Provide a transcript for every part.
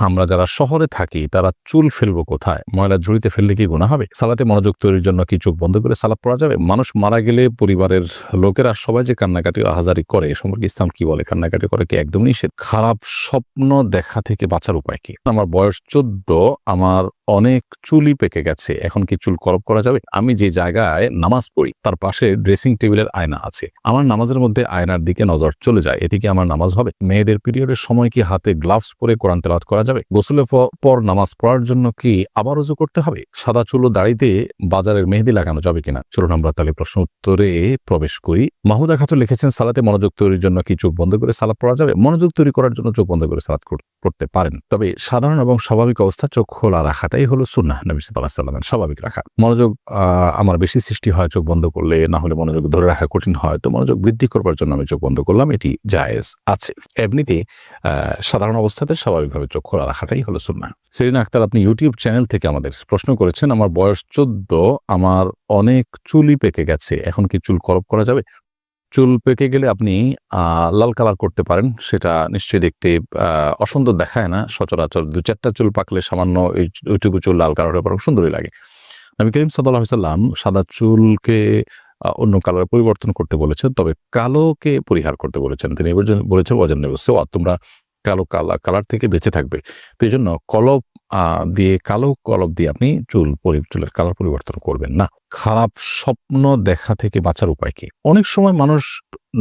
আমরা যারা শহরে থাকি তারা চুল ফেলবো কোথায়? ময়লা ঝুড়িতে ফেললে কি গুনাহ হবে? সালাতে মনোযোগ তৈরির জন্য কি চোখ বন্ধ করে সালাত পড়া যাবে? মানুষ মারা গেলে পরিবারের লোকেরা সবাই যে কান্নাকাটি আহাজারি করে এ সম্পর্কে ইসলাম কি বলে? কান্নাকাটি করে কি একদমই নিষেধ? খারাপ স্বপ্ন দেখা থেকে বাঁচার উপায় কি? আমার বয়স ১৪, আমার অনেক চুলই পেকে গেছে। এখন কি চুল কলপ করা যাবে? আমি যে জায়গায় নামাজ পড়ি তার পাশে ড্রেসিং টেবিলের আয়না আছে। আমার নামাজের মধ্যে আয়নার দিকে নজর চলে যায়। এতে কি আমার নামাজ হবে? মেয়েদের পিরিয়ডের সময় কি হাতে গ্লাভস পরে কোরআন তেলাওয়াত করা যাবে? গোসলের পর নামাজ পড়ার জন্য কি আবার ওযু করতে হবে? সাদা চুল ও দাড়িতে বাজারের মেহেদি লাগানো যাবে কিনা? চলুন আমরা তাহলে প্রশ্ন উত্তরে প্রবেশ করি। মাহমুদা খাতুন লিখেছেন, সালাতে মনোযোগ তৈরির জন্য কি চোখ বন্ধ করে সালাত পড়া যাবে? মনোযোগ তৈরি করার জন্য চোখ বন্ধ করে সালাত পড়তে পারেন, তবে সাধারণ এবং স্বাভাবিক অবস্থা চোখ খোলা রাখাটাই হলো সুন্নাহ নবী সাল্লাল্লাহু আলাইহি ওয়াসাল্লামের। স্বাভাবিক রাখা। মনোযোগ আমার বেশি সৃষ্টি হয় চোখ বন্ধ করলে, না হলে মনোযোগ ধরে রাখা কঠিন হয়, তো মনোযোগ বৃদ্ধি করবার জন্য আমি চোখ বন্ধ করলাম, এটি জায়েজ আছে। এমনিতে সাধারণ অবস্থাতে স্বাভাবিকভাবে চোখ খোলা রাখাটাই হলো সুন্নাহ। সেরিনা আক্তার, আপনি ইউটিউব চ্যানেল থেকে আমাদের প্রশ্ন করেছেন, আমার বয়স ১৪, আমার অনেক চুলই পেকে গেছে, এখন কি চুল কলপ করা যাবে? চুল পেকে গেলে আপনি লাল কালার করতে পারেন। সেটা নিশ্চয়ই দেখতে অসুন্দর দেখায় না। সচরাচর ২-৪ টা চুল পাকলে সামান্য ওইটুকু চুল লাল কালারের পর সুন্দরই লাগে। নবী করিম সাল্লাল্লাহু আলাইহি ওয়াসাল্লাম সাদা চুলকে অন্য কালারে পরিবর্তন করতে বলেছেন, তবে কালোকে পরিহার করতে বলেছেন। তিনি বলেছেন ওয়াজান্নাবু সাওয়াদ, তোমরা কালো কালার থেকে বেঁচে থাকবে। তো এইজন্য কালো কলপ দিয়ে আপনি চুলের কালার পরিবর্তন করবেন না। খারাপ স্বপ্ন দেখা থেকে বাঁচার উপায় কি? অনেক সময় মানুষ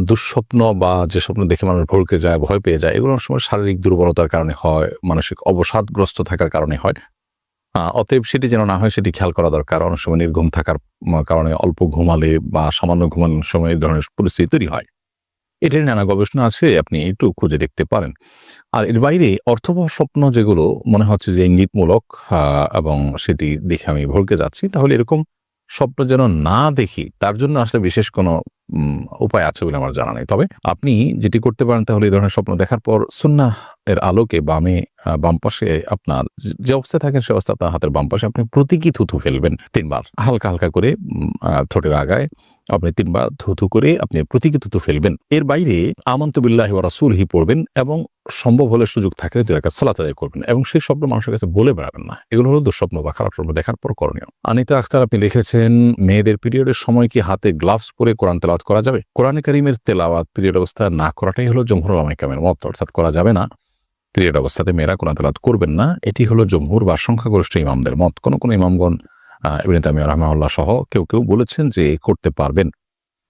দুঃস্বপ্ন বা যে স্বপ্ন দেখে মানুষ ভড়কে যায়, ভয় পেয়ে যায়, এগুলো অনেক সময় শারীরিক দুর্বলতার কারণে হয়, মানসিক অবসাদগ্রস্ত থাকার কারণে হয়। অতএব সেটি যেন না হয় সেটি খেয়াল করা দরকার। অনেক সময় নির্ঘুম থাকার কারণে অল্প ঘুমালে বা সামান্য ঘুমানোর সময় এই ধরনের পরিস্থিতি তৈরি হয়। এটার নানা গবেষণা আছে, আপনি একটু খুঁজে দেখতে পারেন। আর এর বাইরে অর্থবহ স্বপ্ন যেগুলো মনে হচ্ছে যে ইঙ্গিতমূলক এবং সেটি দেখে আমি ভড়কে যাচ্ছি, তাহলে এরকম স্বপ্ন যেন না দেখি তার জন্য আসলে বিশেষ কোনো উপায় আছে বলে আমার জানা নেই। তবে আপনি যেটি করতে পারেন তাহলে এই ধরনের স্বপ্ন দেখার পর সুন্নাহ এর আলোকে বাম পাশে আপনার যে অবস্থায় থাকেন সে অবস্থায় আপনার হাতের বাম পাশে আপনি প্রতীকী থুথু ফেলবেন ৩ বার। হালকা, হালকা করে ঠোঁটের আগায় আপনি ৩ বার থুথু করে আপনি প্রতীকী থুথু ফেলবেন। এর বাইরে আমানতু বিল্লাহি ওয়া রাসূলিহি পড়বেন এবং সম্ভব হলে সুযোগ থাকলে ২ রাকাত সালাত আদায় করবেন এবং সেই স্বপ্ন মানুষের কাছে বলে বেড়াবেন না। এগুলো হলো দুঃস্বপ্ন বা খারাপ স্বপ্ন দেখার পর করণীয়। আনিতা আক্তার, আপনি লিখেছেন, মেয়েদের পিরিয়ডের সময় কি হাতে গ্লাভস পরে কোরআন তেলাওয়াত করা যাবে? কোরআনে কারীমের তেলাওয়াত পিরিয়ড অবস্থায় না করাটাই হলো জমহুর উলামায়ে কেরামের মত, অর্থাৎ করা যাবে না। পিরিয়ড অবস্থাতে মেয়েরা কোরআন তেলাওয়াত করবেন না, এটি হলো জমহুর বা সংখ্যাগরিষ্ঠ ইমামদের মত। কোন ইমামগণ ইবনে তাইমিয়া রাহিমাহুল্লাহ সহ কেউ বলেছেন যে করতে পারবেন,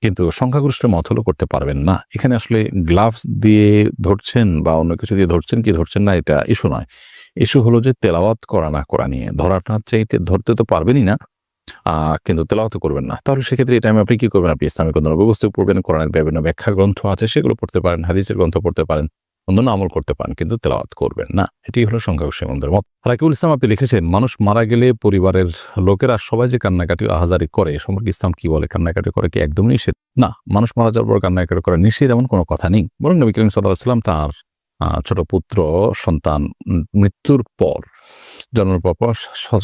কিন্তু সংখ্যাগরিষ্ঠের মত হলো করতে পারবেন না। এখানে আসলে গ্লাভস দিয়ে ধরছেন বা অন্য কিছু দিয়ে ধরছেন না, এটা ইস্যু নয়। ইস্যু হলো যে তেলাওয়াত করা না করা নিয়ে। ধরাটা চাইতে ধরতে তো পারবেনই না, কিন্তু তেলাওয়াত করবেন না। তাহলে সেক্ষেত্রে এই টাইমে আপনি কি করবেন? আপনি ইসলামিক অধ্যয়ন পুস্তক পড়বেন, কোরআনের বিভিন্ন ব্যাখ্যা গ্রন্থ আছে সেগুলো পড়তে পারেন, হাদিসের গ্রন্থ পড়তে পারেন, অন্যান্য আমল করতে পারেন, কিন্তু তেলাওয়াত করবেন না। এটি হলো সংখ্যাগরিষ্ঠ ইমামদের মত। রাকিবুল ইসলাম, আপনি লিখেছেন, মানুষ মারা গেলে পরিবারের লোকেরা সবাই যে কান্নাকাটি আহাজারি করে এ সম্পর্কে ইসলাম কি বলে? কান্নাকাটি করে কি একদমই নিষেধ? না, মানুষ মারা যাওয়ার পর কান্নাকাটি করা নিষেধ এমন কোনো কথা নেই। বরং নবী করিম সাল্লাল্লাহু আলাইহি ওয়াসাল্লাম তার ছোট পুত্র সন্তান মৃত্যুর পর, জন্মের পর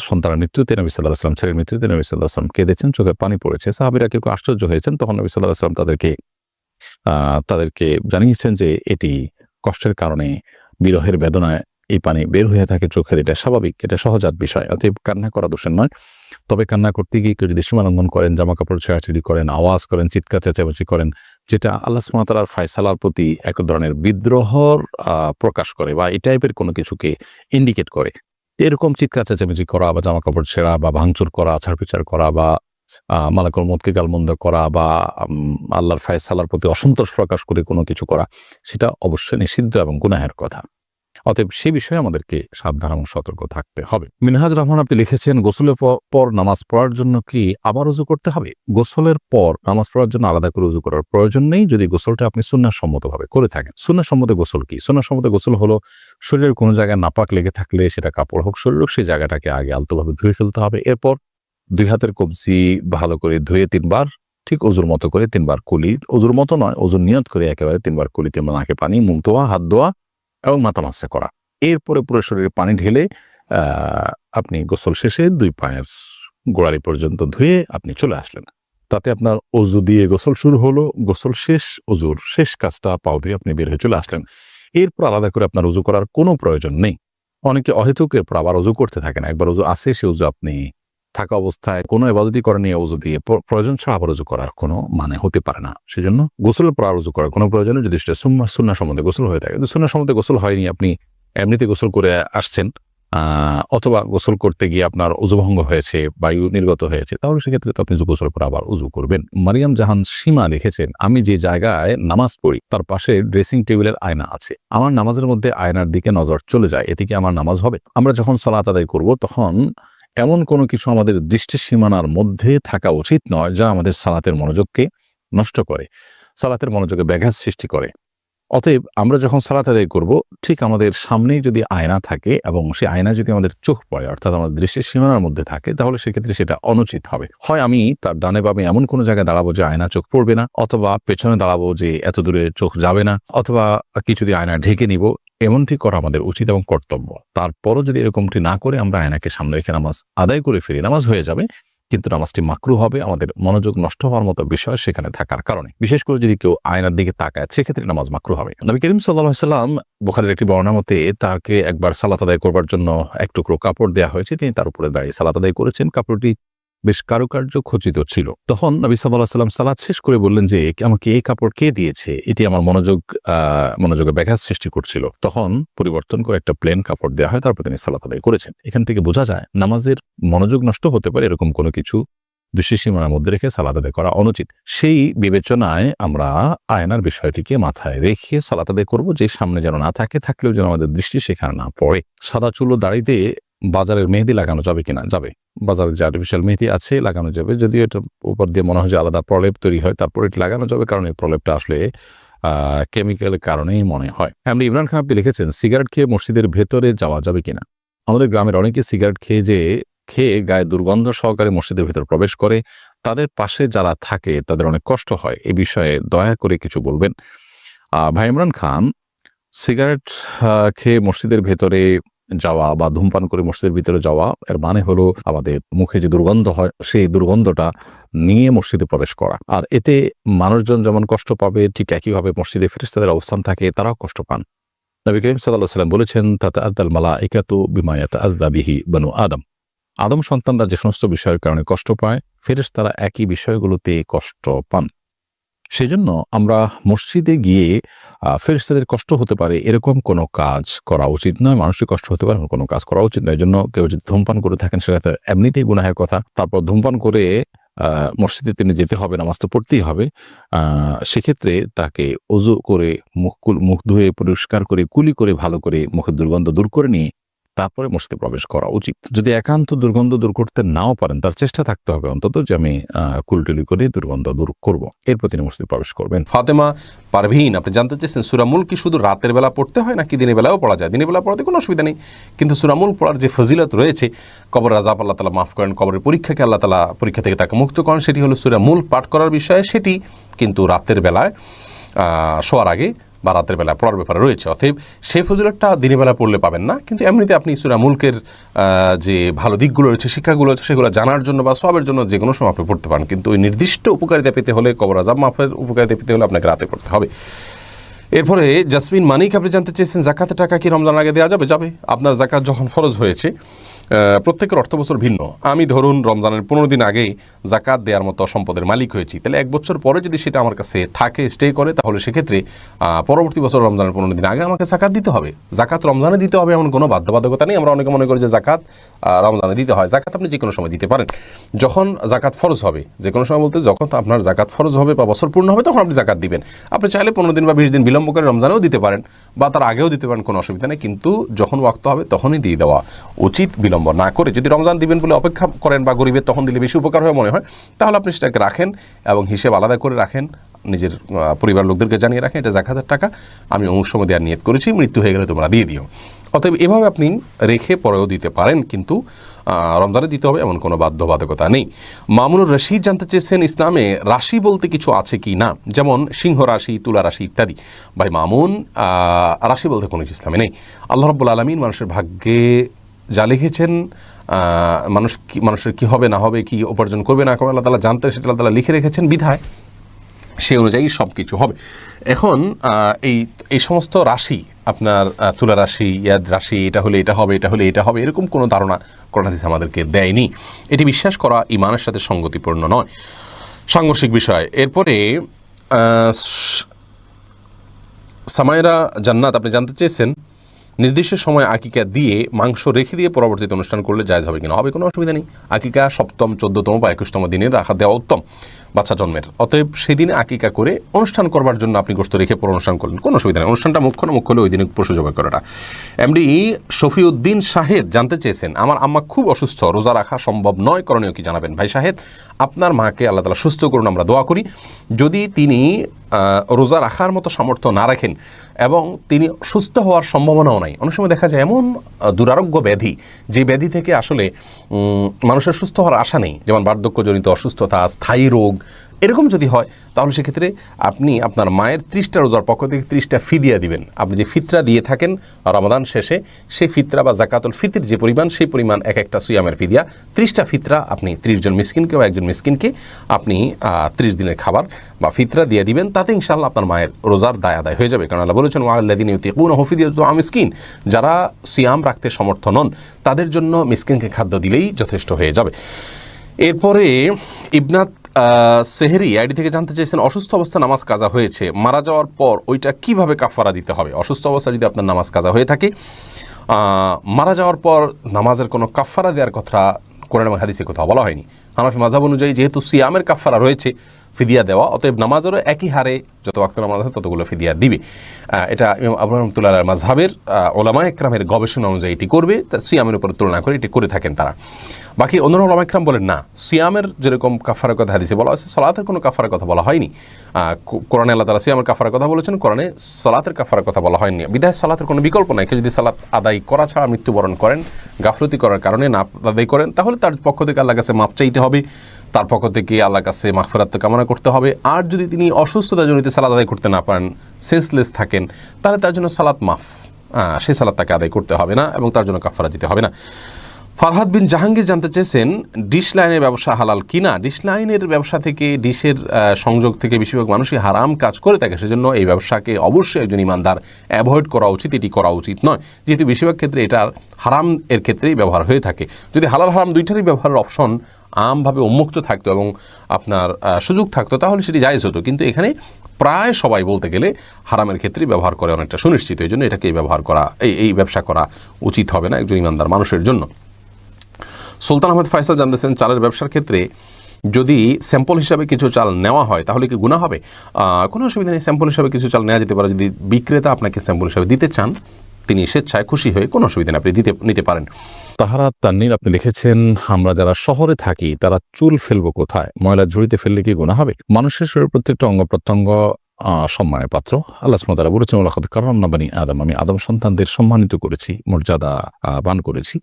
সন্তানের মৃত্যুতে নবী সাল্লাল্লাহু আলাইহি ওয়াসাল্লাম, ছেলের মৃত্যুতে নবী সাল্লাল্লাহু আলাইহি ওয়াসাল্লাম কেঁদেছেন, চোখে পানি পড়েছে। সাহাবীরা কেউ আশ্চর্য হয়েছেন। তখন নবী সাল্লাল্লাহু আলাইহি ওয়াসাল্লাম তাদেরকে জানিয়েছেন যে এটি কষ্টের কারণে, বিরহের বেদনায় এই পানি বের হয়ে থাকে চোখের, এটা স্বাভাবিক, এটা সহজাত বিষয়। অতএব কান্না করা দোষের নয়। তবে কান্না করতে গিয়ে কেউ যদি সীমা লঙ্ঘন করেন, জামা কাপড় ছেঁড়াছেঁড়ি করেন, আওয়াজ করেন, চিৎকার চেঁচামেচি করেন, যেটা আল্লাহ সুবহানাহু ওয়া তাআলার ফায়সালার প্রতি এক ধরনের বিদ্রোহর প্রকাশ করে বা এই টাইপের কোনো কিছুকে ইন্ডিকেট করে, এরকম চিৎকার চেঁচামেচি করা বা জামা কাপড় ছেঁড়া বা ভাঙচুর করা, আছাড়-বিচার করা বা মালাকুল মউতকে গালমন্দ করা বা আল্লাহর ফায়সালার প্রতি অসন্তোষ প্রকাশ করে কোনো কিছু করা, সেটা অবশ্যই নিষিদ্ধ এবং গুনাহের কথা। অতএব সে বিষয়ে আমাদেরকে সাবধান এবং সতর্ক থাকতে হবে। মিনহাজ রহমান, আপনি লিখেছেন, গোসলের পর নামাজ পড়ার জন্য কি আবার ওযু করতে হবে? গোসলের পর নামাজ পড়ার জন্য আলাদা করে ওযু করার প্রয়োজন নেই, যদি গোসলটা আপনি সুন্নাহসম্মতভাবে করে থাকেন। সুন্নাহসম্মত গোসল কি? সুন্নাহসম্মত গোসল হলো শরীরের কোনো জায়গায় নাপাক লেগে থাকলে, সেটা কাপড় হোক, শরীর হোক, সেই জায়গাটাকে আগে আলতোভাবে ধুয়ে ফেলতে হবে। এরপর ২ হাতের কবজি ভালো করে ধুয়ে ৩ বার, ঠিক ওযুর মতো করে 3 বার কুলি, ওযুর মতো নয়, ওযুর নিয়ত করে একেবারে 3 বার কুলি, 3 বার নাকে পানি, মুখ ধোয়া, হাত ধোয়া এবং মাথা মাসা করা। এরপরে পুরো শরীরে পানি ঢেলে আপনি গোসল শেষে 2 পায়ের গোড়ালি পর্যন্ত ধুয়ে আপনি চলে আসলেন। তাতে আপনার ওযু দিয়ে গোসল শুরু হলো, গোসল শেষ, ওযুর শেষ কাজটা পাও ধুয়ে আপনি বের হয়ে চলে আসলেন। এরপর আলাদা করে আপনার ওযু করার কোনো প্রয়োজন নেই। অনেকে অহেতুক এরপর আবার ওযু করতে থাকেন। একবার ওযু আছে, সে ওযু আপনি থাকা অবস্থায় কোনো ইবাদতই করেননি, ওযু দিয়ে প্রয়োজন ছাড়া আবার ওযু করার কোনো মানে হতে পারে না। সেজন্য গোসলের পর আর ওযু করার কোনো প্রয়োজন নেই যদি সেটা সুন্নাহ সম্বন্ধে গোসল হয়ে থাকে। কিন্তু সুন্নাহ সম্বন্ধে গোসল হয়নি, আপনি এমনিতে গোসল করে আসছেন, অথবা গোসল করতে গিয়ে আপনার ওযু ভঙ্গ হয়েছে, বায়ু নির্গত হয়েছে, তাহলে সেক্ষেত্রে তো আপনি গোসলের পর আবার ওযু করবেন। মারিয়াম জাহান সীমা লিখেছেন, আমি যে জায়গায় নামাজ পড়ি তার পাশে ড্রেসিং টেবিলের আয়না আছে। আমার নামাজের মধ্যে আয়নার দিকে নজর চলে যায়, এতে কি আমার নামাজ হবে? আমরা যখন সালাত আদায় করব তখন এমন কোনো কিছু আমাদের দৃষ্টি সীমানার মধ্যে থাকা উচিত নয় যা আমাদের সালাতের মনোযোগকে নষ্ট করে, সালাতের মনোযোগে ব্যাঘাত সৃষ্টি করে। অতএব আমরা যখন সালাত আদায় করব, ঠিক আমাদের সামনেই যদি আয়না থাকে এবং সেই আয়না যদি আমাদের চোখ পড়ে, অর্থাৎ আমাদের দৃষ্টির সীমানার মধ্যে থাকে, তাহলে সেক্ষেত্রে সেটা অনুচিত হবে। হয় আমি তার ডানে বামে এমন কোনো জায়গায় দাঁড়াবো যে আয়না চোখ পড়বে না, অথবা পেছনে দাঁড়াবো যে এত দূরে চোখ যাবে না, অথবা কিছু দিয়ে আয়না ঢেকে নিব। এমনটি করা আমাদের উচিত এবং কর্তব্য। তারপরও যদি এরকমটি না করে আমরা আয়নাকে সামনে রেখে নামাজ আদায় করে ফিরি, নামাজ হয়ে যাবে, কিন্তু নামাজটি মাকরুহ হবে, আমাদের মনোযোগ নষ্ট হওয়ার মতো বিষয় সেখানে থাকার কারণে। বিশেষ করে যদি কেউ আয়নার দিকে তাকায়, সেক্ষেত্রে নামাজ মাকরুহ হবে। নবী করিম সাল্লাল্লাহু আলাইহি ওয়াসাল্লাম, বুখারীর একটি বর্ণনা মতে, তাকে একবার সালাত আদায় করবার জন্য এক টুকরো কাপড় দেওয়া হয়েছে, তিনি তার উপরে দাঁড়িয়ে সালাত আদায় করেছেন। কাপড়টি বেশ কারুকার্য খচিত ছিল। তখন নবী সাল্লাল্লাহু আলাইহি ওয়াসাল্লাম সালাত শেষ করে বললেন যে, আমাকে এই কাপড় কে দিয়েছে? এটি আমার মনোযোগে ব্যাঘাত সৃষ্টি করছিল। তখন পরিবর্তন করে একটা প্লেন কাপড় দেওয়া হয়, তারপর তিনি সালাত আদায় করেছেন। এখান থেকে বোঝা যায় নামাজের মনোযোগ নষ্ট হতে পারে, এরকম কোনো কিছু দৃষ্টিসীমার মধ্যে রেখে সালাত আদায় করা অনুচিত। সেই বিবেচনায় আমরা আয়নার বিষয়টিকে মাথায় রেখে সালাত আদায় করব, যে সামনে যেন না থাকে, থাকলেও যেন আমাদের দৃষ্টি সেখানে না পড়ে। সাদা চুল ও দাড়িতে বাজারের মেহেদি লাগানো যাবে কিনা? যাবে। বাজারে যে আর্টিফিশিয়াল মেহেদি আছে লাগানো যাবে, যদিও এটার উপর দিয়ে মনে হয় যে আলাদা প্রলেপ তৈরি হয়, তারপর এটি লাগানো যাবে, কারণ এই প্রলেপটা আসলে কেমিক্যালের কারণেই মনে হয়। এমনি ইমরান খান আপনি লিখেছেন, সিগারেট খেয়ে মসজিদের ভেতরে যাওয়া যাবে কিনা? আমাদের গ্রামের অনেকে সিগারেট খেয়ে গায়ে দুর্গন্ধ সহকারে মসজিদের ভেতর প্রবেশ করে, তাদের পাশে যারা থাকে তাদের অনেক কষ্ট হয়। এ বিষয়ে দয়া করে কিছু বলবেন। ভাই ইমরান খান, সিগারেট খেয়ে মসজিদের ভেতরে যাওয়া বা ধূমপান করে মসজিদের ভিতরে যাওয়া, এর মানে হলো আমাদের মুখে যে দুর্গন্ধ হয় সেই দুর্গন্ধটা নিয়ে মসজিদে প্রবেশ করা। আর এতে মানুষজন যেমন কষ্ট পাবে, ঠিক একইভাবে মসজিদে ফেরেশতাদের অবস্থান থাকে, তারাও কষ্ট পান। নবী করিম সাল্লাল্লাহু আলাইহি ওয়াসাল্লাম বলেছেন, তাতাআদ্দাল মালাইকাতু বিমা ইয়াতাআদ্দা বিহি বনু আদম। আদম সন্তানরা যে সমস্ত বিষয়ের কারণে কষ্ট পায়, ফেরেশতারা একই বিষয়গুলোতে কষ্ট পান। সেজন্য আমরা মসজিদে গিয়ে ফেরেশতাদের কষ্ট হতে পারে এরকম কোনো কাজ করা উচিত নয়, মানুষের কষ্ট হতে পারে কোনো কাজ করা উচিত নয়। এজন্য কেউ যদি ধূমপান করে থাকেন, সেটা তো এমনিতেই গুনাহের কথা। তারপর ধূমপান করে মসজিদে তিনি যেতে হবে, নামাজ তো পড়তেই হবে। সেক্ষেত্রে তাকে ওযু করে মুখ ধুয়ে পরিষ্কার করে কুলি করে ভালো করে মুখের দুর্গন্ধ দূর করে নিয়ে তারপরে মসজিদে প্রবেশ করা উচিত। যদি একান্ত দুর্গন্ধ দূর করতে নাও পারেন, তার চেষ্টা থাকতে হবে অন্তত যে আমি কুলটুলি করে দুর্গন্ধ দূর করব, এরপর তিনি মসজিদে প্রবেশ করবেন। ফাতেমা পারভীন, আপনি জানতে চেয়েছেন সূরা মুলক কি শুধু রাতের বেলা পড়তে হয় নাকি দিনের বেলাও পড়া যায়? দিনের বেলা পড়াতে কোনো অসুবিধা নেই, কিন্তু সূরা মুলক পড়ার যে ফজিলত রয়েছে, কবর আযাব আল্লাহ তাআলা মাফ করেন, কবরের পরীক্ষাকে আল্লাহ তাআলা পরীক্ষা থেকে তাকে মুক্ত করেন, সেটি হলো সূরা মুলক পাঠ করার বিষয়ে। সেটি কিন্তু রাতের বেলায় শোয়ার আগে বা রাতের বেলা পড়ার ব্যাপারে রয়েছে। অতএব সেই ফজিলতটা দিনের বেলা পড়লে পাবেন না, কিন্তু এমনিতে আপনি সূরা মুলকের যে ভালো দিকগুলো রয়েছে, শিক্ষাগুলো রয়েছে, সেগুলো জানার জন্য বা সওয়াবের জন্য যে কোনো সময় আপনি পড়তে পারেন। কিন্তু ওই নির্দিষ্ট উপকারিতা পেতে হলে, কবর আযাব মাফের উপকারিতা পেতে হলে আপনাকে রাতে পড়তে হবে। এরপরে জাসমিন মানিক, আপনি জানতে চেয়েছেন, জাকাতের টাকা কি রমজান আগে দেওয়া যাবে? যাবে। আপনার জাকাত যখন ফরজ হয়েছে, প্রত্যেকের অর্থবছর ভিন্ন। আমি ধরুন রমজানের 15 দিন আগেই জাকাত দেওয়ার মতো সম্পদের মালিক হয়েছি, তাহলে 1 বছর পরে যদি সেটা আমার কাছে থাকে, স্টে করে, তাহলে সেক্ষেত্রে পরবর্তী বছর রমজানের 15 দিন আগে আমাকে জাকাত দিতে হবে। জাকাত রমজানে দিতে হবে এমন কোনো বাধ্যবাধকতা নেই। আমরা অনেকে মনে করি যে জাকাত রমজানে দিতে হয়। জাকাত আপনি যে কোনো সময় দিতে পারেন। যখন জাকাত ফরজ হবে, যে কোনো সময় বলতে যখন আপনার জাকাত ফরজ হবে বা বছর পূর্ণ হবে, তখন আপনি জাকাত দিবেন। আপনি চাইলে 15 দিন বা 20 দিন বিলম্ব করে রমজানেও দিতে পারেন বা তার আগেও দিতে পারেন, কোনো অসুবিধা নেই। কিন্তু যখন ওয়াক্ত হবে তখনই দিয়ে দেওয়া উচিত, বিলম্ব না করে। যদি রমজান দিবেন বলে অপেক্ষা করেন বা গরিবের তখন দিলে বেশি উপকার হয়ে মনে হয়, তাহলে আপনি সেটাকে রাখেন এবং হিসেব আলাদা করে রাখেন, নিজের পরিবার লোকদেরকে জানিয়ে রাখেন, এটা জাকাতের টাকা, আমি অমুক সময় দেওয়ার নিয়ত করেছি, মৃত্যু হয়ে গেলে তোমরা দিয়ে দিও। অতএব এভাবে আপনি রেখে পরেও দিতে পারেন, কিন্তু রমজানে দিতে হবে এমন কোনো বাধ্যবাধকতা নেই। মামুনুর রশিদ জানতে চেয়েছেন, ইসলামে রাশি বলতে কিছু আছে কি না, যেমন সিংহ রাশি, তুলা রাশি ইত্যাদি। ভাই মামুন, রাশি বলতে কোনো কিছু ইসলামে নেই। আল্লাহ রাব্বুল আলামিন মানুষের ভাগ্যে যা লিখেছেন, মানুষের কি হবে না হবে, কি উপার্জন করবে না করবে, আল্লাহ তাআলা জানতে, সেটা আল্লাহ তাআলা লিখে রেখেছেন। বিধায় সেই অনুযায়ী সব কিছু হবে। এখন এই সমস্ত রাশি আপনার তুলা রাশি, ইয়াদ রাশি, এটা হলে এটা হবে, এটা হলে এটা হবে, এরকম কোনো ধারণা কোরআন হাদিস আমাদেরকে দেয়নি। এটি বিশ্বাস করা ঈমানের সাথে সঙ্গতিপূর্ণ নয়, সাংঘর্ষিক বিষয়। এরপরে সামায়রা জান্নাত আপনি জানতে চেয়েছেন নির্দিষ্ট সময় আকিকা দিয়ে মাংস রেখে দিয়ে পরবর্তীতে অনুষ্ঠান করলে জায়েজ হবে কিনা? হবে, কোনো অসুবিধা নেই। আকিকা 7ম, 14তম বা 21তম দিনে রাখা দেওয়া উত্তম বাচ্চা জন্মের। অতএব সেদিনে আকিকা করে অনুষ্ঠান করবার জন্য আপনি গোশত রেখে পর অনুষ্ঠান করলেন, কোনো অসুবিধা নেই। অনুষ্ঠানটা মুখ্য না মুখ্য হলে ওই দিনে পশু জবাই করাটা। এমডি শফিউদ্দিন শাহেদ জানতে চেয়েছেন আমার আম্মা খুব অসুস্থ, রোজা রাখা সম্ভব নয়, করণীয় কি জানাবেন? ভাই শাহেদ, আপনার মাকে আল্লাহ তাআলা সুস্থ করুন, আমরা দোয়া করি। যদি তিনি রোজা রাখার মতো সামর্থ্য না রাখেন এবং তিনি সুস্থ হওয়ার সম্ভাবনাও নাই, অনেক সময় দেখা যায় এমন দুরারোগ্য ব্যাধি যে ব্যাধি থেকে আসলে মানুষের সুস্থ হওয়ার আশা নেই, যেমন বার্ধক্যজনিত অসুস্থতা, স্থায়ী রোগ, এরকম যদি হয় তাহলে সেক্ষেত্রে আপনি আপনার মায়ের 30টা রোজার পক্ষ থেকে 30টা ফিদিয়া দিবেন। আপনি যে ফিতরা দিয়ে থাকেন রমাদান শেষে, সেই ফিতরা বা জাকাতুল ফিতর যে পরিমাণ, সেই পরিমাণ এক একটা সিয়ামের ফিদিয়া, 30টা ফিতরা আপনি 30 জন মিসকিনকে বা একজন মিসকিনকে আপনি 30 দিনের খাবার বা ফিতরা দিয়ে দিবেন। তাতে ইনশাআল্লাহ আপনার মায়ের রোজার দায় আদায় হয়ে যাবে। কারণ আল্লাহ বলেছেন ওয়াল্লাযিনা ইউতিকুনাহু ফিদিয়াতুন মিসকিন, যারা সিয়াম রাখতে সমর্থ নন তাদের জন্য মিসকিনকে খাদ্য দিলেই যথেষ্ট হয়ে যাবে। এরপরে ইবনাত সেহেরি আইডি থেকে জানতে চাইছেন অসুস্থ অবস্থা নামাজ কাজা হয়েছে, মারা যাওয়ার পর ওইটা কিভাবে কাফারা দিতে হবে? অসুস্থ অবস্থা যদি আপনার নামাজ কাজা হয়ে থাকে, মারা যাওয়ার পর নামাজের কোনো কাফারা দেওয়ার কথা কোরআন এবং হাদিসে কোথাও বলা হয়নি। হানাফি মাযহাব অনুযায়ী যেহেতু সিয়ামের কাফারা রয়েছে ফিদিয়া দেওয়া, অতএব নামাজেরও একই হারে যত ওয়াক্ত নামাজ হয় ততগুলো ফিদিয়া দিবে। এটা ইমাম আবু রহমতুল্লাহ মাযহাবের ওলামায়ে কেরামের গবেষণা অনুযায়ী এটি করবে, সিয়ামের উপর তুলনা করে এটি করে থাকেন তারা। বাকি অন্য ওলামায়ে কেরাম বলেন না, সিয়ামের যেরকম কাফারার কথা হাদিসে বলা হয়েছে, সালাতের কোনো কাফারার কথা বলা হয়নি। কোরআনে আল্লাহ তাআলা সিয়ামের কাফারার কথা বলেছেন, কোরআনে সালাতের কাফারার কথা বলা হয়নি। বিধায় সালাতের কোনো বিকল্প নাই। কেউ যদি সালাত আদায় করা ছাড়া মৃত্যুবরণ করেন, গাফলতি করার কারণে না আদায় করেন, তাহলে তার পক্ষ থেকে আল্লাহর কাছে মাপ চাইতে হবে, তার পক্ষ থেকে আল্লাহর কাছে মাগফিরাত কামনা করতে হবে। আর যদি তিনি অসুস্থতাজনিত সালাত আদায় করতে না পারেন, সেন্সলেস থাকেন, তাহলে তার জন্য সালাত মাফ, সেই সালাত তাকে আদায় করতে হবে না এবং তার জন্য কাফারা দিতে হবে না। ফারহাদ বিন জাহাঙ্গীর জানতে চেয়েছেন ডিশ লাইনের ব্যবসা হালাল কিনা? ডিশ লাইনের ব্যবসা থেকে, ডিশের সংযোগ থেকে বেশিরভাগ মানুষই হারাম কাজ করে থাকে, সেজন্য এই ব্যবসাকে অবশ্যই একজন ইমানদার অ্যাভয়েড করা উচিত, এটি করা উচিত নয়, যেহেতু বেশিরভাগ ক্ষেত্রে এটার হারাম এর ক্ষেত্রেই ব্যবহার হয়ে থাকে। যদি হালাল হারাম দুইটারই ব্যবহারের অপশন আমভাবে উন্মুক্ত থাকতো এবং আপনার সুযোগ থাকতো তাহলে সেটি জায়েজ হতো, কিন্তু এখানে প্রায় সবাই বলতে গেলে হারামের ক্ষেত্রেই ব্যবহার করে অনেকটা সুনিশ্চিত। এই জন্য এটাকে ব্যবহার করা, এই ব্যবসা করা উচিত হবে না একজন ইমানদার মানুষের জন্য। সুলতান আহমেদ ফয়সাল জানতেছেন চালের ব্যবসার ক্ষেত্রে যদি স্যাম্পল হিসাবে কিছু চাল নেওয়া হয় তাহলে কি গুনাহ হবে? কোনো অসুবিধা নেই, স্যাম্পল হিসাবে কিছু চাল নেওয়া যেতে পারে। যদি বিক্রেতা আপনাকে স্যাম্পল হিসাবে দিতে চান, তিনি স্বেচ্ছায় খুশি হয়ে, কোনো অসুবিধা নেই, আপনি নিতে পারেন। তাহারা তাননীর আপনি লিখেছেন আমরা যারা শহরে থাকি তারা চুল ফেলবো কোথায়? ময়লা ঝুড়িতে ফেললে কি গুনাহ হবে? মানুষের শরীরের প্রত্যেকটা অঙ্গ প্রত্যঙ্গ সম্মানের পাত্র। আল্লাহ সুবহানাহু ওয়া তাআলা বলেছেন ওয়ালাকাদ কাররামনা বানি আদম, আমি আদম সন্তানদের সম্মানিত করেছি, মর্যাদা বান করেছি।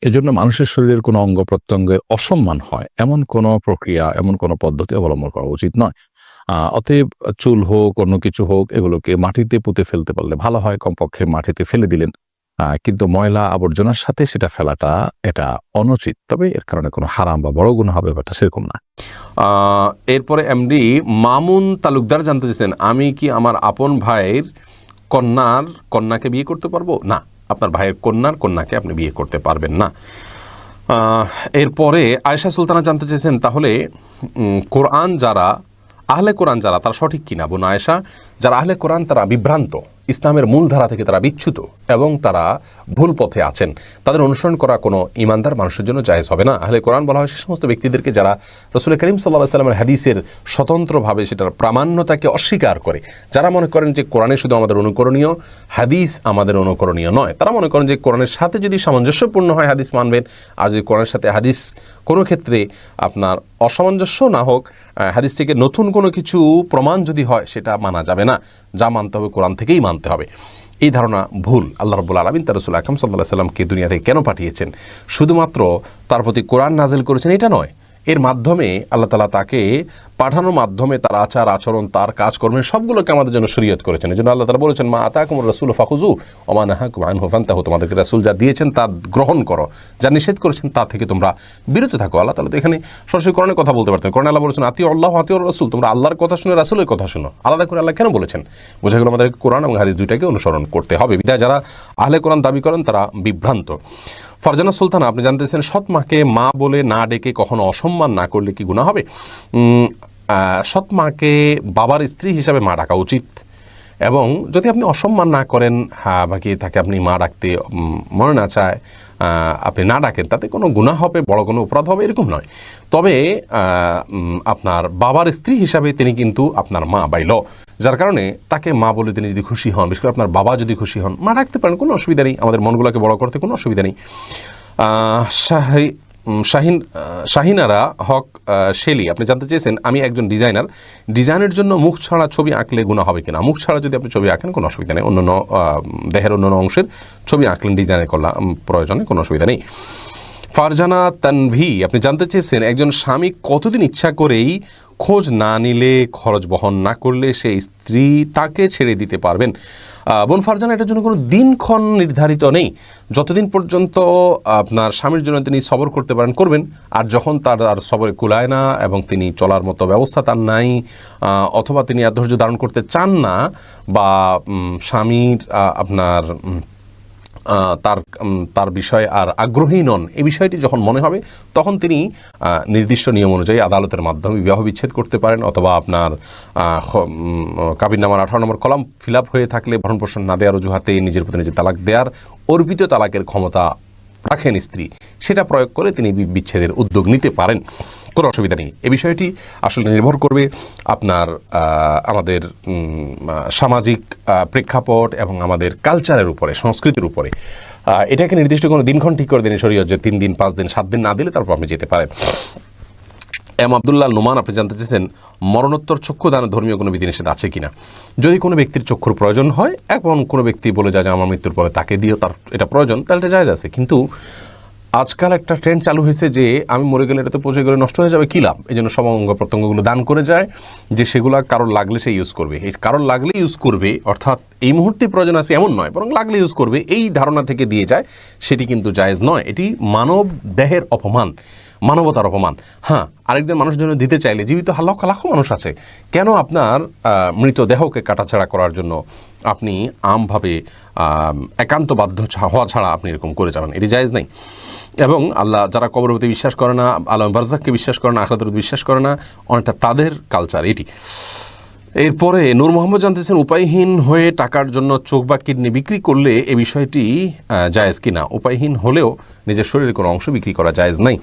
এজন্য মানুষের শরীরের কোনো অঙ্গ প্রত্যঙ্গের অসম্মান হয় এমন কোনো প্রক্রিয়া, এমন কোনো পদ্ধতি অবলম্বন করা উচিত নয়। অতএব চুল হোক, অন্য কিছু হোক, এগুলোকে মাটিতে পুঁতে ফেলতে পারলে ভালো হয়, কমপক্ষে মাটিতে ফেলে দিলেন। কিন্তু ময়লা আবর্জনার সাথে সেটা ফেলাটা এটা অনুচিত, তবে এর কারণে কোনো হারাম বা বড় গুনাহ হবে ব্যাপারটা সেরকম না। এরপরে এমডি মামুন তালুকদার জানতে চেয়েছেন আমি কি আমার আপন ভাইয়ের কন্যাকে বিয়ে করতে পারবো? না, আপনার ভাইয়ের কন্যাকে আপনি বিয়ে করতে পারবেন না। এরপরে আয়েশা সুলতানা জানতে চেয়েছেন তাহলে আহলে কোরআন যারা তারা সঠিক কিনা? বোন আয়েশা, যারা আহলে কোরআন তারা বিভ্রান্ত, ইসলামের মূলধারা থেকে তারা বিচ্যুত এবং তারা ভুল পথে আছেন, তাদের অনুসরণ করা কোনো ইমানদার মানুষের জন্য জায়েজ হবে না। আহলে কোরআন বলা হয় সে সমস্ত ব্যক্তিদেরকে যারা রাসূল করিম সাল্লাল্লাহু আলাইহি ওয়াসাল্লামের হাদিসের স্বতন্ত্রভাবে সেটার প্রামাণ্যতাকে অস্বীকার করে, যারা মনে করেন যে কোরআনে শুধু আমাদের অনুকরণীয়, হাদিস আমাদের অনুকরণীয় নয়। তারা মনে করেন যে কোরআনের সাথে যদি সামঞ্জস্যপূর্ণ হয় হাদিস মানবেন, আর যদি কোরআনের সাথে হাদিস কোনো ক্ষেত্রে আপনার অসামঞ্জস্য না হোক, হাদিস থেকে নতুন কোনো কিছু প্রমাণ যদি হয় সেটা মানা যাবে না, যা মানতে হবে কোরআন থেকেই মানতে হবে। এই ধারণা ভুল। আল্লাহ রাব্বুল আলামিন তার রাসূল আকরাম সাল্লাল্লাহু আলাইহি ওয়াসাল্লামকে দুনিয়া থেকে কেন পাঠিয়েছেন? শুধুমাত্র তার প্রতি কোরআন নাযিল করেছেন এটা নয়, এর মাধ্যমে আল্লাহ তাআলা তাকে পাঠানোর মাধ্যমে তার আচার আচরণ তার কাজকর্মের সবগুলোকে আমাদের জন্য শরীয়ত করেছেন। এই জন্য আল্লাহ তাআলা বলেছেন, মা আতাকুমুর রাসূলু ফাখুযু ওয়া মা নাহাকুম আনহু ফান্তাহু, তোমাদেরকে রাসূল যা দিয়েছেন তা গ্রহণ করো, যা নিষেধ করেছেন তা থেকে তোমরা বিরত থাকো। আল্লাহ তাআলা তো এখানে সরাসরি কোরআনের কথা বলতে পারতেন। কোরআনে আল্লাহ বলেছেন, আতিউ আল্লাহ আতিউর রাসূল, তোমরা আল্লাহর কথা শুনে রাসূলের কথা শুনো। আলাদা করে আল্লাহ কেন বলেছেন? বোঝা গেল আমাদের কোরআন এবং হাদিস দুইটাকে অনুসরণ করতে হবে। বিধায় যারা আহলে কোরআন দাবি করেন তারা বিভ্রান্ত। ফারজানা সুলতানা, আপনি জানতেছেন সৎ মাকে মা বলে না ডেকে কখনো অসম্মান না করলে কি গুনাহ হবে? সৎ মাকে বাবার স্ত্রী হিসাবে মা ডাকা উচিত, এবং যদি আপনি অসম্মান না করেন, বাকি তাকে আপনি মা ডাকতে মনে না চায়, আপনি না ডাকেন, তাতে কোনো গুনাহ হবে, বড় কোনো অপরাধ হবে এরকম নয়। তবে আপনার বাবার স্ত্রী হিসাবে তিনি কিন্তু আপনার মা বাইল, যার কারণে তাকে মা বলে তিনি যদি খুশি হন, বিশেষ করে আপনার বাবা যদি খুশি হন, মা ডাকতে পারেন, কোনো অসুবিধা নেই। আমাদের মনগুলোকে বড় করতে কোনো অসুবিধা নেই। শাহিনারা হক শেলি, আপনি জানতে চেয়েছেন আমি একজন ডিজাইনার, ডিজাইনের জন্য মুখ ছাড়া ছবি আঁকলে গুনাহ হবে কিনা? মুখ ছাড়া যদি আপনি ছবি আঁকেন কোনো অসুবিধা নেই, অন্যান্য দেহের অন্যান্য অংশের ছবি আঁকলেন ডিজাইনের করলাম প্রয়োজনে, কোনো অসুবিধা নেই। ফারজানা তানভি, আপনি জানতে চেয়েছেন একজন স্বামী কতদিন ইচ্ছা করেই খোঁজ না নিলে, খরচ বহন না করলে সেই স্ত্রী তাকে ছেড়ে দিতে পারবেন? বোন ফারজানা, এটার জন্য কোনো দিনক্ষণ নির্ধারিত নেই। যতদিন পর্যন্ত আপনার স্বামীর জন্য তিনি সবর করতে পারেন করবেন, আর যখন তার আর সবরে কুলায় না এবং তিনি চলার মতো ব্যবস্থা তার নাই, অথবা তিনি আর ধৈর্য ধারণ করতে চান না, বা স্বামীর আপনার তার বিষয়ে আর আগ্রহী নন, এই বিষয়টি যখন মনে হবে, তখন তিনি নির্দিষ্ট নিয়ম অনুযায়ী আদালতের মাধ্যমে বিবাহ বিচ্ছেদ করতে পারেন, অথবা আপনার কাবিননামার 18 নম্বর কলাম ফিল আপ হয়ে থাকলে ভরণ পোষণ না দেওয়ার অজুহাতে নিজের প্রতি নিজে তালাক দেওয়ার অর্পিত তালাকের ক্ষমতা রাখেন স্ত্রী, সেটা প্রয়োগ করে তিনি বিচ্ছেদের উদ্যোগ নিতে পারেন, কোনো অসুবিধা নেই। এ বিষয়টি আসলে নির্ভর করবে আপনার আমাদের সামাজিক প্রেক্ষাপট এবং আমাদের কালচারের উপরে, সংস্কৃতির উপরে। এটাকে নির্দিষ্ট কোনো দিনক্ষণ ঠিক করে দিন শরীয়ত যে 3 দিন 5 দিন 7 দিন না দিলে তারপর আপনি যেতে পারেন। আব্দুল্লাহ নোমান, আপনি জানতে চেয়েছেন মরণোত্তর চক্ষু দানের ধর্মীয় কোনো বিধিনিষেধ আছে কিনা? যদি কোনো ব্যক্তির চক্ষুর প্রয়োজন হয় এবং কোনো ব্যক্তি বলে যায় যে আমার মৃত্যুর পরে তাকে দিও, তার এটা প্রয়োজন, তাহলে এটা জায়েজ আছে। কিন্তু আজকাল একটা ট্রেন্ড চালু হয়েছে যে আমি মরে গেলে এটা তো পচে গেলে নষ্ট হয়ে যাবে, কী লাভ? এই জন্য সব অঙ্গ প্রত্যঙ্গগুলো দান করে যায়, যে সেগুলো কারোর লাগলে সে ইউজ করবে। এই কারোর লাগলে ইউজ করবে অর্থাৎ এই মুহূর্তে প্রয়োজন আছে এমন নয়, বরং লাগলে ইউজ করবে, এই ধারণা থেকে দিয়ে যায়, সেটি কিন্তু জায়েজ নয়। এটি মানব দেহের অপমান, মানবতার অপমান। হ্যাঁ, আরেকজন মানুষ জন্য দিতে চাইলে, জীবিত লক্ষ লাখ মানুষ আছে, কেন আপনার মৃতদেহকে কাটাছাড়া করার জন্য আপনি আমভাবে একান্ত বাধ্য হওয়া ছাড়া আপনি এরকম করে যাবেন? এটি জায়েজ নেই। এবং আল্লাহ যারা কবরের প্রতি বিশ্বাস করে না, আলম বারজাককে বিশ্বাস করে না, আখিরাতের প্রতি বিশ্বাস করে না, অনেকটা তাদের কালচার এটি। এরপরে নূর মোহাম্মদ জানতেছেন উপায়হীন হয়ে টাকার জন্য চোখ বা কিডনি বিক্রি করলে এ বিষয়টি জায়েজ কিনা? উপায়হীন হলেও নিজের শরীরের কোনো অংশ বিক্রি করা জায়েজ নাই।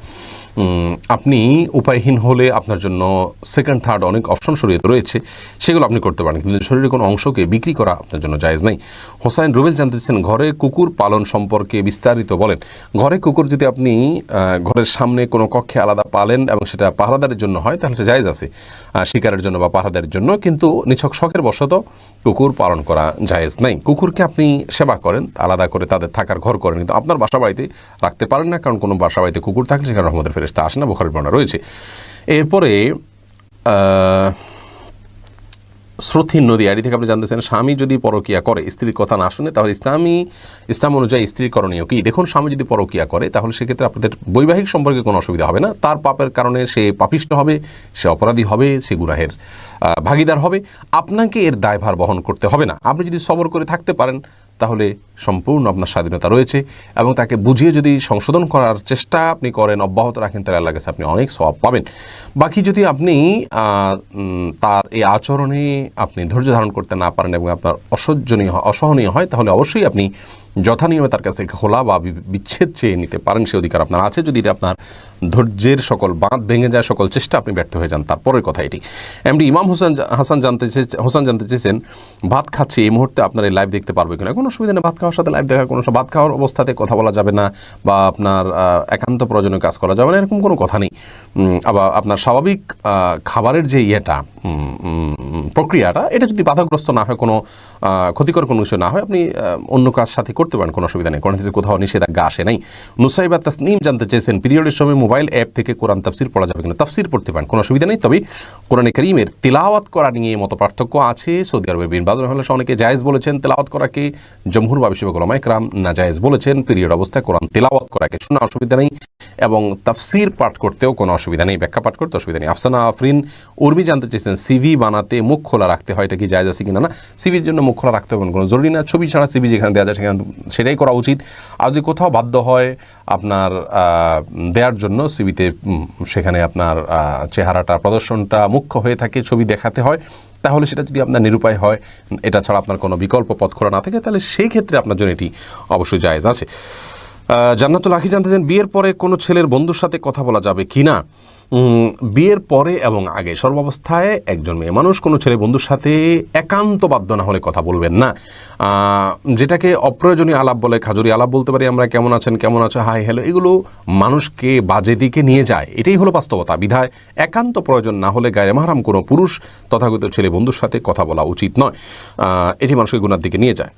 আপনি উপায়হীন হলে আপনার জন্য সেকেন্ড থার্ড অনেক অপশন শরীয়তে রয়েছে, সেগুলো আপনি করতে পারেন, কিন্তু শরীরের কোনো অংশকে বিক্রি করা আপনার জন্য জায়েজ নাই। হোসাইন রুবেল জানতেছেন ঘরে কুকুর পালন সম্পর্কে বিস্তারিত বলেন। ঘরে কুকুর যদি আপনি ঘরের সামনে কোনো কক্ষে আলাদা পালেন এবং সেটা পাহারাদারের জন্য হয়, তাহলে সেটা জায়েজ আছে, শিকারের জন্য বা পাহারাদারের জন্য, কিন্তু নিছক শখের বশত কুকুর পালন করা জায়েজ নাই। কুকুরকে আপনি সেবা করেন, আলাদা করে তাদের থাকার ঘর করেন, কিন্তু আপনার বাসা বাড়িতে রাখতে পারেন না, কারণ কোনো বাসা বাড়িতে কুকুর থাকলে সেখানে রহমতের ফেরেশতা আসে না, বুখারীর বর্ণনা রয়েছে। এরপরে স্রোথিন নদী আইডি থেকে আপনি জানতেছেন স্বামী যদি পরকিয়া করে, স্ত্রীর কথা না শুনে, তাহলে ইসলাম অনুযায়ী স্ত্রীর করণীয় কি? দেখুন, স্বামী যদি পরকিয়া করে তাহলে সেক্ষেত্রে আপনাদের বৈবাহিক সম্পর্কে কোনো অসুবিধা হবে না। তার পাপের কারণে সে পাপিষ্ট হবে, সে অপরাধী হবে, সে গুনাহের ভাগীদার হবে, আপনাকে এর দায়ভার বহন করতে হবে না। আপনি যদি সবর করে থাকতে পারেন তাহলে সম্পূর্ণ আপনার স্বাধীনতা রয়েছে, এবং তাকে বুঝিয়ে যদি সংশোধন করার চেষ্টা আপনি করেন, অব্যাহত রাখেন, তাহলে আল্লাহর কাছে আপনি অনেক সওয়াব পাবেন। বাকি যদি আপনি তার এই আচরণে আপনি ধৈর্য ধারণ করতে না পারেন এবং আপনার অসহনীয় হয়, তাহলে অবশ্যই আপনি যথানিয়মে তার কাছে খোলা বা বিচ্ছেদ চেয়ে নিতে পারেন, সে অধিকার আপনার আছে, যদি এটা আপনার ধৈর্যের সকল বাঁধ ভেঙে যায়, সকল চেষ্টা আপনি ব্যর্থ হয়ে যান। তারপরের কথা এটি। এমডি ইমাম হাসান জানতে চেয়েছেন ভাত খাচ্ছি, এই মুহূর্তে আপনার এই লাইভ দেখতে পারবে কিনা? কোনো অসুবিধা নেই, ভাত খাওয়ার সাথে লাইভ দেখার কোনো, ভাত খাওয়ার অবস্থাতে কথা বলা যাবে না বা আপনার একান্ত প্রয়োজনীয় কাজ করা যাবে না, এরকম কোনো কথা নেই। আবার আপনার স্বাভাবিক খাবারের যে প্রক্রিয়াটা, এটা যদি বাধাগ্রস্ত না হয়, কোনো ক্ষতিকর কোনো কিছু না হয়, আপনি অন্য কাজ সাথে করতে পারেন, কোনো অসুবিধা নেই, কোনো কোথাও নিষেধাজ্ঞা আসে নাই। নুসাইবা তাসনিম জানতে চেয়েছেন পিরিয়ডের সময় মোবাইল অ্যাপ থেকে কোরআন তাফসির পড়া যাবে কিনা। তাফসির পড়তে পারেন, কোনো অসুবিধা নেই, তবে কোরআনে কারীমের তিলাওয়াত করা নিয়ে মত পার্থক্য আছে। সৌদি আরবে বিন বাজ রাহিমাহুল্লাহ অনেকে জায়েজ বলেছেন তিলাওয়াত করাকে, জমহুর বা বেশিরভাগ উলামা ইকরাম নাজায়েজ বলেছেন। পিরিয়ড অবস্থায় কোরআন তিলাওয়াত করাকে শোনা অসুবিধা নেই, এবং তাফসির পাঠ করতেও কোনো অসুবিধা নেই, ব্যাখ্যা পাঠ করতে অসুবিধা নেই। আফসানা আফরিন উর্মি জানতে চেয়েছেন সিভি বানাতে মুখ খোলা রাখতে হয়, এটা কি জায়েজ আছে কিনা। না, সিভির জন্য মুখ খোলা রাখতে হবে কোনো জরুরি না। ছবি ছাড়া সিভি যেখানে দেওয়া যায় সেখানে সেটাই করা উচিত। আর যদি কোথাও বাধ্য হয় আপনার দেওয়ার জন্য সিভিতে, সেখানে আপনার চেহারাটা প্রদর্শনটা মুখ্য হয়ে থাকে, ছবি দেখাতে হয়, তাহলে সেটা যদি আপনার নিরুপায় হয়, এটা ছাড়া আপনার কোনো বিকল্প পথ খোলা না থাকে, তাহলে সেই ক্ষেত্রে আপনার জন্য এটি অবশ্যই জায়েজ আছে। জান্নাতুল আখি জানতে চান বিয়ের পরে কোনো ছেলের বন্ধুর সাথে কথা বলা যাবে কি না। বিয়ের পরে এবং আগে সর্বাবস্থায় একজন মেয়ে মানুষ কোনো ছেলে বন্ধুর সাথে একান্ত বাধ্য না হলে কথা বলবেন না। যেটাকে অপ্রয়োজনীয় আলাপ বলে, খাজুরি আলাপ বলতে পারি আমরা, কেমন আছেন, কেমন আছো, হাই হ্যালো, এগুলো মানুষকে বাজে দিকে নিয়ে যায়, এটাই হলো বাস্তবতা। বিধায় একান্ত প্রয়োজন না হলে গায়ে মাহরাম কোনো পুরুষ তথাগত ছেলে বন্ধুর সাথে কথা বলা উচিত নয়, এটি মানুষকে গুনার দিকে নিয়ে যায়।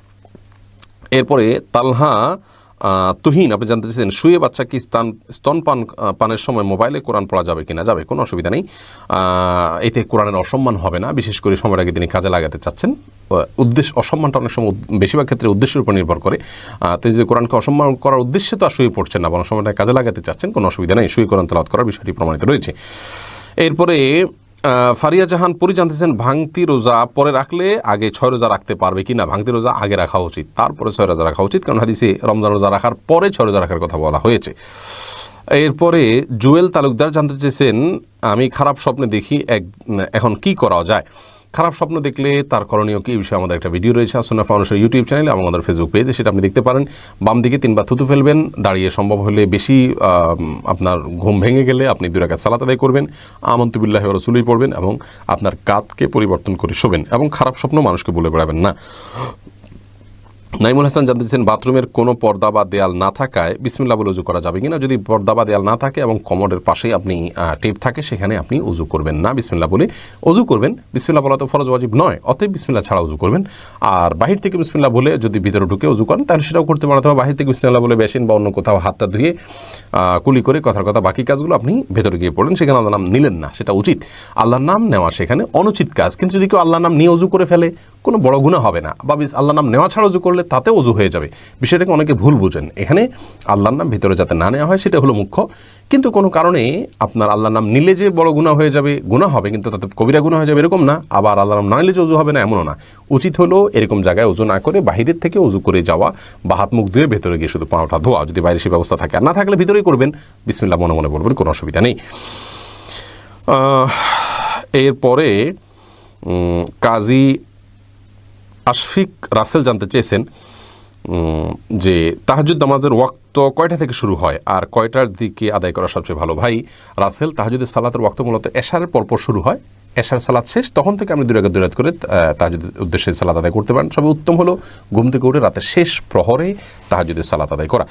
এরপরে তালহা তুহিন আপনি জানতে চেয়েছেন শুয়ে বাচ্চাকে স্তনপান পানের সময় মোবাইলে কোরআন পড়া যাবে কিনা। যাবে, কোনো অসুবিধা নেই, এতে কোরআনের অসম্মান হবে না। বিশেষ করে সময়টাকে তিনি কাজে লাগাতে চাচ্ছেন, উদ্দেশ্য অসম্মানটা অনেক সময় বেশিরভাগ ক্ষেত্রে উদ্দেশ্যের উপর নির্ভর করে। তিনি যদি কোরআনকে অসম্মান করার উদ্দেশ্যে তো আর শুয়ে পড়ছেন না, বরং সময়টা কাজে লাগাতে চাচ্ছেন, কোনো অসুবিধা নেই, শুয়ে কোরআন তেলাওয়াত করার বিষয়টি প্রমাণিত রয়েছে। এরপরে ফারিয়া জাহান পুরি জানতেছেন ভাঙতি রোজা পরে রাখলে আগে 6 রোজা রাখতে পারবে কিনা। ভাঙতি রোজা আগে রাখা উচিত, তারপরে 6 রোজা রাখা উচিত, কারণ হাদিসে রমজান রোজা রাখার পরে 6 রোজা রাখার কথা বলা হয়েছে। এরপরে জুয়েল তালুকদার জানতে চেয়েছেন আমি খারাপ স্বপ্নে দেখি, এখন কি করা যায়। খারাপ স্বপ্ন দেখলে তার করণীয় কি, এই বিষয়ে আমাদের একটা ভিডিও রয়েছে সুন্নাহ ফাউন্ডেশন ইউটিউব চ্যানেলে এবং আমাদের ফেসবুক পেজে, সেটা আপনি দেখতে পারেন। বাম দিকে 3 বার থুতু ফেলবেন, দাঁড়িয়ে সম্ভব হলে বেশি আপনার ঘুম ভেঙে গেলে আপনি 2 রাকাত সালাত আদায় করবেন, আমানতু বিল্লাহি ওয়া রাসূলিহি পড়বেন এবং আপনার কাতকে পরিবর্তন করে শোবেন, এবং খারাপ স্বপ্ন মানুষকে বলে বেড়াবেন না। নাইমুল হাসান জানতে চান বাথরুমের কোনো পর্দা বা দেয়াল না থাকায় বিসমিল্লাহ বলে উজু করা যাবে কিনা। যদি পর্দা বা দেয়াল না থাকে এবং কমোডের পাশেই আপনি টেপ থাকে, সেখানে আপনি উজু করবেন না, বিসমিল্লাহ বলে উজু করবেন। বিসমিল্লাহ বলা তো ফরজ ওয়াজিব নয়, অতএব বিসমিল্লাহ ছাড়া উজু করবেন। আর বাহির থেকে বিসমিল্লাহ বলে যদি ভিতরে ঢুকে উজু করেন তাহলে সেটাও করতে পারেন, অথবা বাহির থেকে বিসমিল্লাহ বলে বেসিন বা অন্য কোথাও হাতটা ধুয়ে কুলি করে কথার কথা বাকি কাজগুলো আপনি ভেতরে গিয়ে পড়লেন, সেখানে আল্লাহর নাম নিলেন না, সেটা উচিত। আল্লাহর নাম নেওয়া সেখানে অনুচিত কাজ, কিন্তু যদি কেউ আল্লাহর নাম নিয়ে উজু করে ফেলে কোনো বড় গুনাহ হবে না, বা আল্লাহর নাম নেওয়া ছাড়া উজু করলে তাতে উজু হয়ে যাবে। বিষয়টাকে অনেকে ভুল বুঝেন, এখানে আল্লাহর নাম ভিতরে যাতে না নেওয়া হয় সেটা হলো মুখ্য। কিন্তু কোনো কারণে আপনার আল্লাহর নাম নিলে যে বড় গুনাহ হয়ে যাবে, গুনাহ হবে কিন্তু তাতে কবিরা গুনাহ হয়ে যাবে এরকম না, আবার আল্লাহর নাম না নিলে যে উজু হবে না এমনও না। উচিত হলো এরকম জায়গায় উজু না করে বাহিরের থেকে উজু করে যাওয়া, বা হাত মুখ ধুয়ে ভেতরে গিয়ে শুধু পাওয়াটা ধোয়া, যদি বাইরে সে ব্যবস্থা থাকে। আর না থাকলে ভিতরেই করবেন, বিসমিল্লাহ মনে মনে বলবেন, কোনো অসুবিধা নেই। এরপরে কাজী আশফিক রাসেল জানতে চেয়েছেন যে তাহাজ্জুদ নামাজের ওয়াক্ত কয়টা থেকে শুরু হয় আর কয়টার দিকে আদায় করা সবচেয়ে ভালো। ভাই রাসেল, তাহাজ্জুদের সালাতের ওয়াক্ত মূলত এশারের পরপর শুরু হয়, এশার সালাত শেষ, তখন থেকে আপনি 2 রাকাত করে তাহাজ্জুদের উদ্দেশ্যে সালাত আদায় করতে পারেন। সবই উত্তম হলো ঘুম থেকে উঠে রাতের শেষ প্রহরে তাহাজ্জুদের সালাত আদায় করা।